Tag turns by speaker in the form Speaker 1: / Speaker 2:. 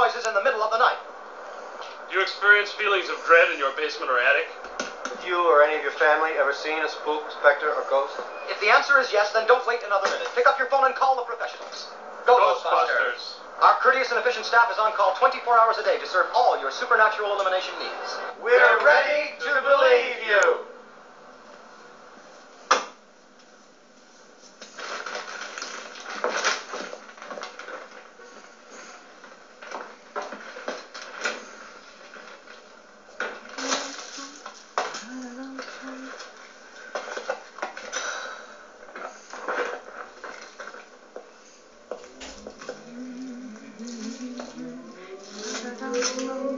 Speaker 1: noises in the middle of the night.
Speaker 2: Do you experience feelings of dread in your basement or attic?
Speaker 3: Have you or any of your family ever seen a spook, specter, or ghost?
Speaker 1: If the answer is yes, then don't wait another minute. Pick up your phone and call the professionals. Go Ghostbusters! Our courteous and efficient staff is on call 24 hours a day to serve all your supernatural elimination needs.
Speaker 3: We're ready to believe you!
Speaker 4: Slow